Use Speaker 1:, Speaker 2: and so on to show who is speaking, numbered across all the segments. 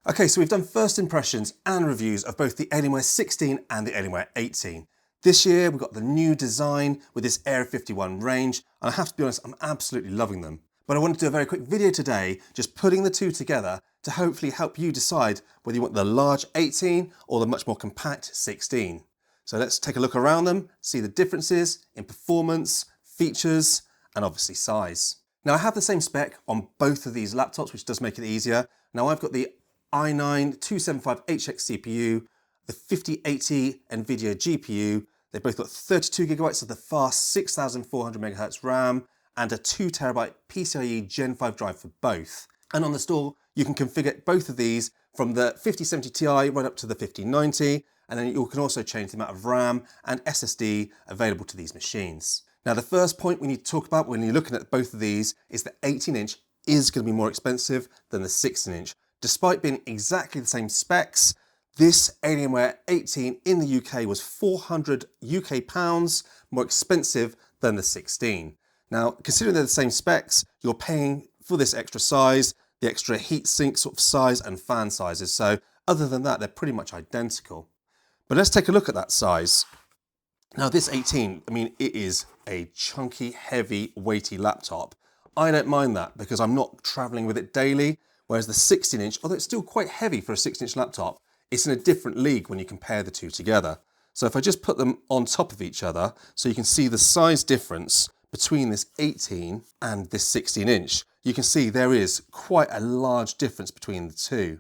Speaker 1: Okay, so we've done first impressions and reviews of both the Alienware 16 and the Alienware 18. This year we've got the new design with this Area 51 range, and I have to be honest, I'm absolutely loving them. But I wanted to do a very quick video today, just putting the two together to hopefully help you decide whether you want the large 18 or the much more compact 16. So let's take a look around them, see the differences in performance, features, and obviously size. Now I have the same spec on both of these laptops, which does make it easier. Now I've got the i9-275HX CPU, the 5080 NVIDIA GPU. They've both got 32 gigabytes of the fast 6400 MHz RAM and a 2TB PCIe Gen 5 drive for both. And on the store, you can configure both of these from the 5070 Ti right up to the 5090, and then you can also change the amount of RAM and SSD available to these machines. Now, the first point we need to talk about when you're looking at both of these is the 18-inch is going to be more expensive than the 16-inch. Despite being exactly the same specs, this Alienware 18 in the UK was £400 UK more expensive than the 16. Now, considering they're the same specs, you're paying for this extra size, the extra heatsink sort of size and fan sizes. So other than that, they're pretty much identical. But let's take a look at that size. Now this 18, I mean, it is a chunky, heavy, weighty laptop. I don't mind that because I'm not traveling with it daily, whereas the 16-inch, although it's still quite heavy for a 16-inch laptop, it's in a different league when you compare the two together. So if I just put them on top of each other, so you can see the size difference between this 18 and this 16-inch, you can see there is quite a large difference between the two.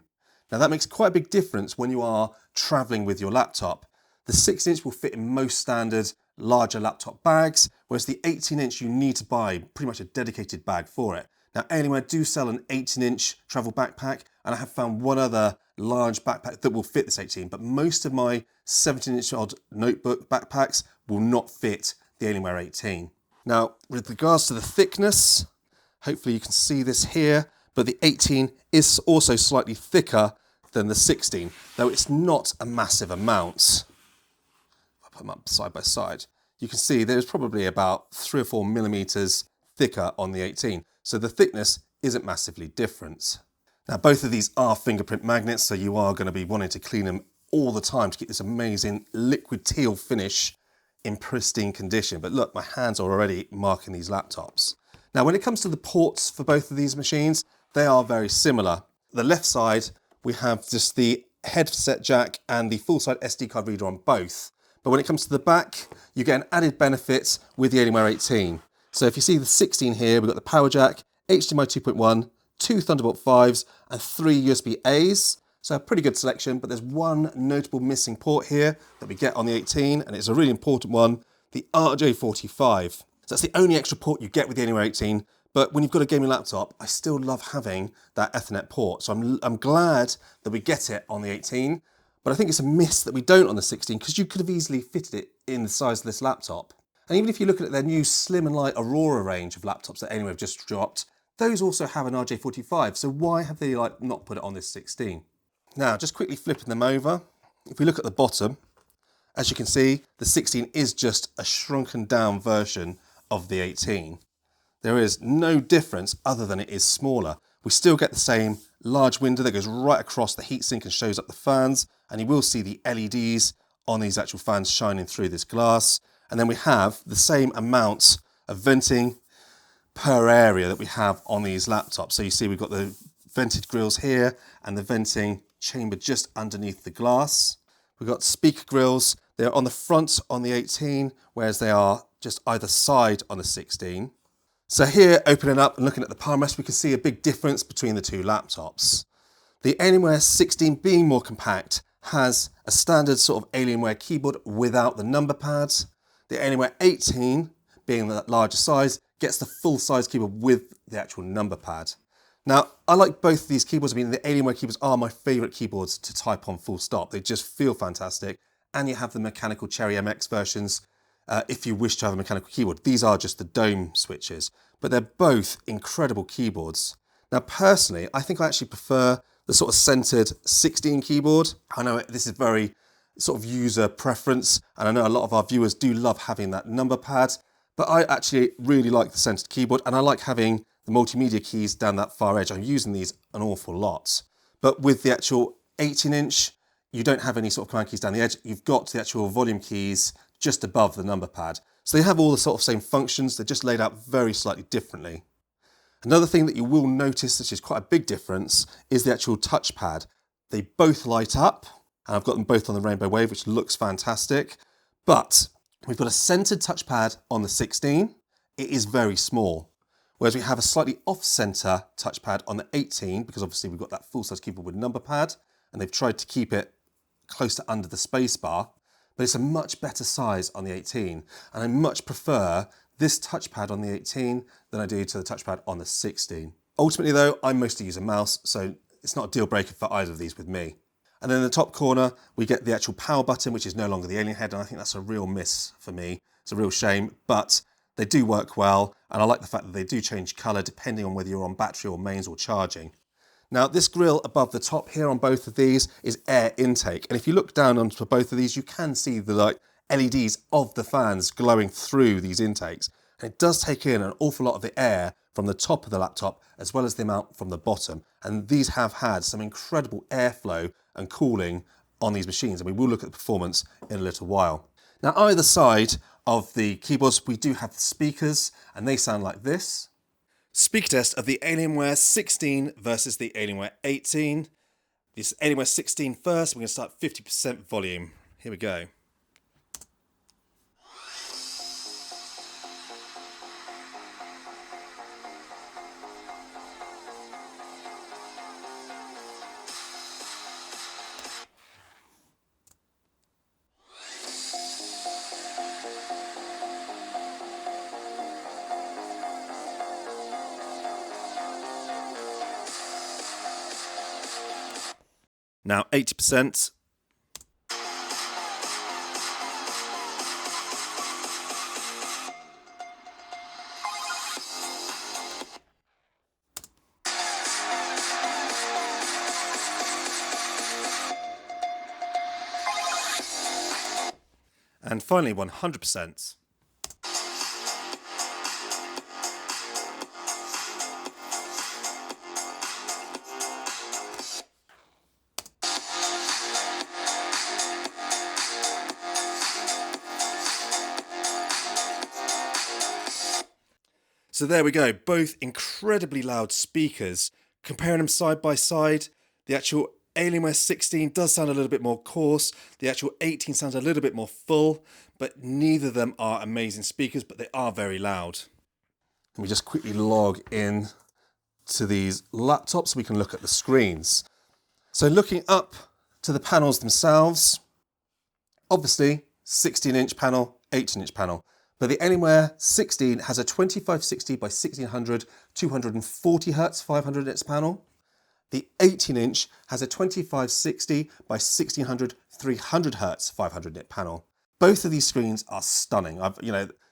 Speaker 1: Now that makes quite a big difference when you are traveling with your laptop. The 16-inch will fit in most standard larger laptop bags, whereas the 18-inch you need to buy pretty much a dedicated bag for it. Now Alienware do sell an 18-inch travel backpack, and I have found one other large backpack that will fit this 18, but most of my 17-inch odd notebook backpacks will not fit the Alienware 18. Now, with regards to the thickness, hopefully you can see this here, but the 18 is also slightly thicker than the 16, though it's not a massive amount. If I put them up side by side, you can see there's probably about 3 or 4 millimeters thicker on the 18, so the thickness isn't massively different. Now, both of these are fingerprint magnets, so you are going to be wanting to clean them all the time to keep this amazing liquid teal finish in pristine condition. But look, my hands are already marking these laptops. Now, when it comes to the ports for both of these machines, they are very similar. The left side, we have just the headset jack and the full-side SD card reader on both. But when it comes to the back, you get an added benefit with the Alienware 18. So if you see the 16 here, we've got the power jack, HDMI 2.1, 2 Thunderbolt 5s and 3 USB A's. So a pretty good selection, but there's one notable missing port here that we get on the 18, and it's a really important one, the RJ45. So that's the only extra port you get with the Alienware 18, but when you've got a gaming laptop, I still love having that Ethernet port. So I'm glad that we get it on the 18, but I think it's a miss that we don't on the 16 because you could have easily fitted it in the size of this laptop. And even if you look at their new slim and light Aurora range of laptops that Alienware have just dropped, those also have an RJ45, so why have they not put it on this 16? Now, just quickly flipping them over, if we look at the bottom, as you can see, the 16 is just a shrunken down version of the 18. There is no difference other than it is smaller. We still get the same large window that goes right across the heatsink and shows up the fans, and you will see the LEDs on these actual fans shining through this glass. And then we have the same amount of venting per area that we have on these laptops. So you see we've got the vented grills here and the venting chamber just underneath the glass. We've got speaker grills. They're on the front on the 18, whereas they are just either side on the 16. So here, opening up and looking at the palm rest, we can see a big difference between the two laptops. The Alienware 16 being more compact has a standard sort of Alienware keyboard without the number pads. The Alienware 18, being the larger size, gets the full size keyboard with the actual number pad. Now, I like both of these keyboards. I mean, the Alienware keyboards are my favorite keyboards to type on full stop. They just feel fantastic. And you have the mechanical Cherry MX versions if you wish to have a mechanical keyboard. These are just the dome switches, but they're both incredible keyboards. Now, personally, I think I actually prefer the sort of centered 16 keyboard. I know this is very sort of user preference, and I know a lot of our viewers do love having that number pad, but I actually really like the centered keyboard, and I like having the multimedia keys down that far edge. I'm using these an awful lot. But with the actual 18-inch, you don't have any sort of command keys down the edge. You've got the actual volume keys just above the number pad. So they have all the sort of same functions, they're just laid out very slightly differently. Another thing that you will notice, which is quite a big difference, is the actual touchpad. They both light up, and I've got them both on the Rainbow Wave, which looks fantastic. But we've got a centered touchpad on the 16. It is very small. Whereas we have a slightly off-center touchpad on the 18, because obviously we've got that full-size keyboard with number pad, and they've tried to keep it close to under the space bar, but it's a much better size on the 18. And I much prefer this touchpad on the 18 than I do to the touchpad on the 16. Ultimately though, I mostly use a mouse, so it's not a deal breaker for either of these with me. And then in the top corner, we get the actual power button, which is no longer the alien head, and I think that's a real miss for me. It's a real shame, but they do work well, and I like the fact that they do change colour depending on whether you're on battery or mains or charging. Now, this grille above the top here on both of these is air intake, and if you look down onto both of these, you can see the LEDs of the fans glowing through these intakes. And it does take in an awful lot of the air from the top of the laptop as well as the amount from the bottom. And these have had some incredible airflow and cooling on these machines, and we will look at the performance in a little while. Now, either side of the keyboards, we do have the speakers, and they sound like this. Speaker test of the Alienware 16 versus the Alienware 18. This Alienware 16 first, we're going to start 50% volume. Here we go. Now 80%. And finally 100%. So there we go, both incredibly loud speakers. Comparing them side by side, the actual Alienware 16 does sound a little bit more coarse, the actual 18 sounds a little bit more full, but neither of them are amazing speakers, but they are very loud. Let me just quickly log in to these laptops so we can look at the screens. So looking up to the panels themselves, obviously 16-inch panel, 18-inch panel. But the Alienware 16 has a 2560 by 1600 240 Hz 500 nits panel. The 18-inch has a 2560 by 1600 300 Hz 500 nit panel. Both of these screens are stunning.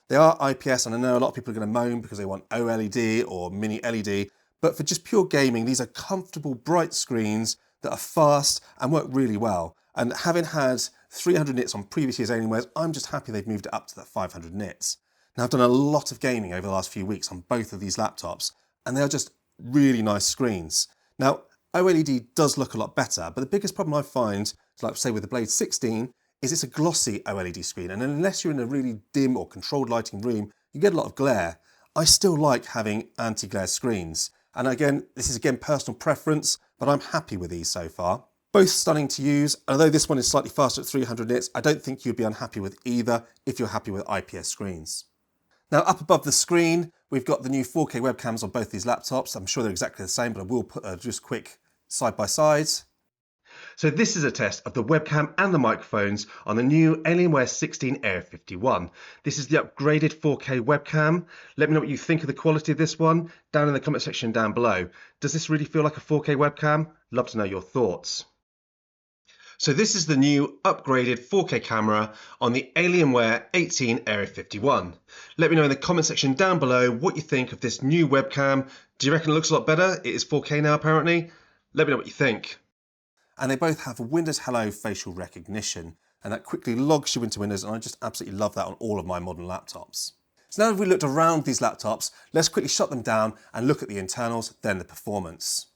Speaker 1: They are IPS, and I know a lot of people are going to moan because they want OLED or mini LED, but for just pure gaming, these are comfortable, bright screens that are fast and work really well. And having had 300 nits on previous year's Alienwares, I'm just happy they've moved it up to that 500 nits. Now, I've done a lot of gaming over the last few weeks on both of these laptops, and they are just really nice screens. Now, OLED does look a lot better, but the biggest problem I find, like say with the Blade 16, is it's a glossy OLED screen, and unless you're in a really dim or controlled lighting room, you get a lot of glare. I still like having anti-glare screens. And again, this is personal preference, but I'm happy with these so far. Both stunning to use. Although this one is slightly faster at 300 nits, I don't think you'd be unhappy with either if you're happy with IPS screens. Now up above the screen, we've got the new 4K webcams on both these laptops. I'm sure they're exactly the same, but I will put just quick side by side. So this is a test of the webcam and the microphones on the new Alienware 16 Air 51. This is the upgraded 4K webcam. Let me know what you think of the quality of this one down in the comment section down below. Does this really feel like a 4K webcam? Love to know your thoughts. So this is the new upgraded 4K camera on the Alienware 18 Area 51. Let me know in the comment section down below what you think of this new webcam. Do you reckon it looks a lot better? It is 4K now apparently. Let me know what you think. And they both have Windows Hello facial recognition, and that quickly logs you into Windows, and I just absolutely love that on all of my modern laptops. So now that we've looked around these laptops, let's quickly shut them down and look at the internals, then the performance.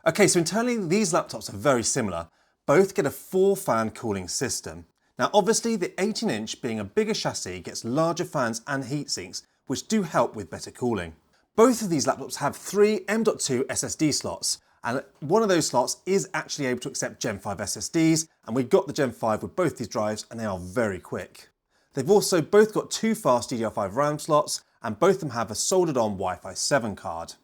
Speaker 1: Okay, so internally these laptops are very similar. Both get a 4-fan cooling system. Now obviously the 18-inch being a bigger chassis gets larger fans and heatsinks, which do help with better cooling. Both of these laptops have 3 M.2 SSD slots, and one of those slots is actually able to accept Gen 5 SSDs, and we got the Gen 5 with both these drives and they are very quick. They've also both got 2 fast DDR5 RAM slots, and both of them have a soldered on Wi-Fi 7 card.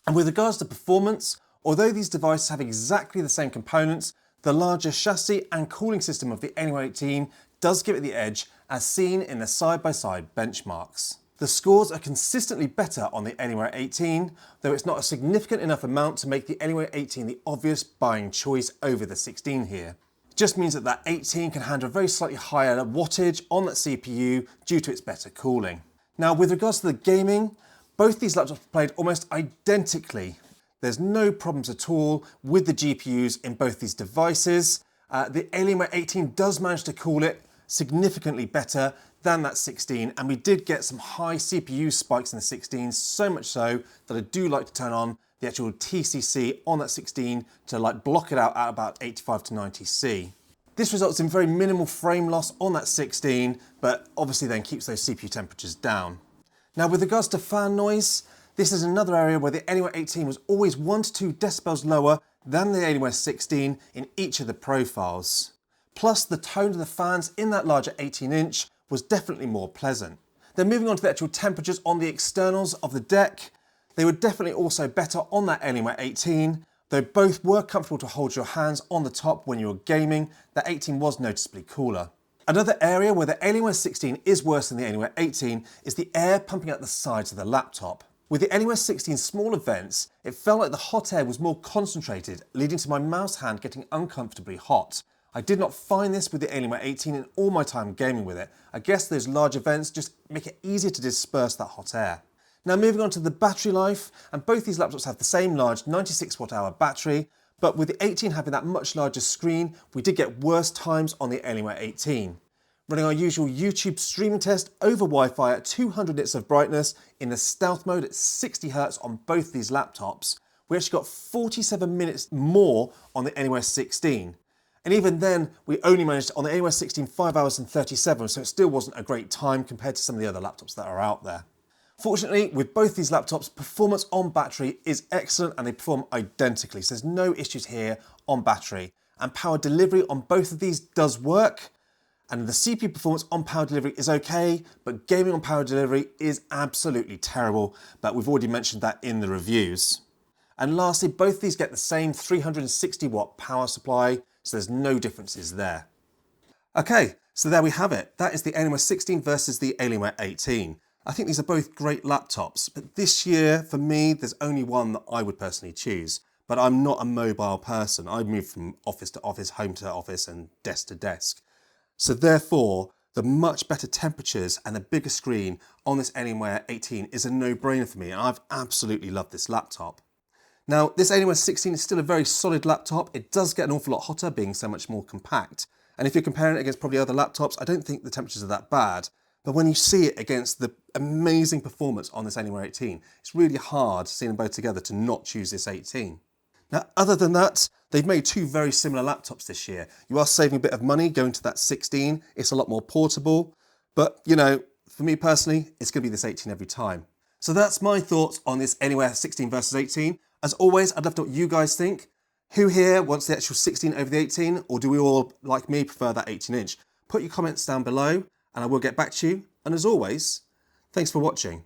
Speaker 1: And with regards to performance, although these devices have exactly the same components, the larger chassis and cooling system of the Alienware 18 does give it the edge, as seen in the side-by-side benchmarks. The scores are consistently better on the Alienware 18, though it's not a significant enough amount to make the Alienware 18 the obvious buying choice over the 16 here. It just means that that 18 can handle a very slightly higher wattage on that CPU due to its better cooling. Now with regards to the gaming, both these laptops played almost identically. There's no problems at all with the GPUs in both these devices. The Alienware 18 does manage to cool it significantly better than that 16, and we did get some high CPU spikes in the 16, so much so that I do like to turn on the actual TCC on that 16 to block it out at about 85 to 90C. This results in very minimal frame loss on that 16, but obviously then keeps those CPU temperatures down. Now with regards to fan noise, this is another area where the Alienware 18 was always 1 to 2 decibels lower than the Alienware 16 in each of the profiles. Plus the tone of the fans in that larger 18-inch was definitely more pleasant. Then moving on to the actual temperatures on the externals of the deck, they were definitely also better on that Alienware 18, though both were comfortable to hold your hands on the top when you were gaming. The 18 was noticeably cooler. Another area where the Alienware 16 is worse than the Alienware 18 is the air pumping out the sides of the laptop. With the Alienware 16's smaller vents, it felt like the hot air was more concentrated, leading to my mouse hand getting uncomfortably hot. I did not find this with the Alienware 18 in all my time gaming with it. I guess those larger vents just make it easier to disperse that hot air. Now moving on to the battery life, and both these laptops have the same large 96 watt-hour battery, but with the 18 having that much larger screen, we did get worse times on the Alienware 18. Running our usual YouTube streaming test over Wi-Fi at 200 nits of brightness in the stealth mode at 60 Hz on both these laptops, we actually got 47 minutes more on the Alienware 16. And even then, we only managed on the Alienware 16 5 hours and 37, so it still wasn't a great time compared to some of the other laptops that are out there. Fortunately, with both these laptops, performance on battery is excellent and they perform identically, so there's no issues here on battery. And power delivery on both of these does work, and the CPU performance on power delivery is okay, but gaming on power delivery is absolutely terrible, but we've already mentioned that in the reviews. And lastly, both these get the same 360 watt power supply, so there's no differences there. Okay, so there we have it. That is the Alienware 16 versus the Alienware 18. I think these are both great laptops, but this year, for me, there's only one that I would personally choose. But I'm not a mobile person. I move from office to office, home to office, and desk to desk. So therefore, the much better temperatures and the bigger screen on this Alienware 18 is a no-brainer for me, and I've absolutely loved this laptop. Now, this Alienware 16 is still a very solid laptop. It does get an awful lot hotter, being so much more compact. And if you're comparing it against probably other laptops, I don't think the temperatures are that bad. But when you see it against the amazing performance on this Alienware 18, it's really hard seeing them both together to not choose this 18. Now, other than that, they've made two very similar laptops this year. You are saving a bit of money going to that 16. It's a lot more portable. But, you know, for me personally, it's going to be this 18 every time. So that's my thoughts on this Alienware 16 versus 18. As always, I'd love to know what you guys think. Who here wants the actual 16 over the 18? Or do we all, like me, prefer that 18-inch? Put your comments down below and I will get back to you. And as always, thanks for watching.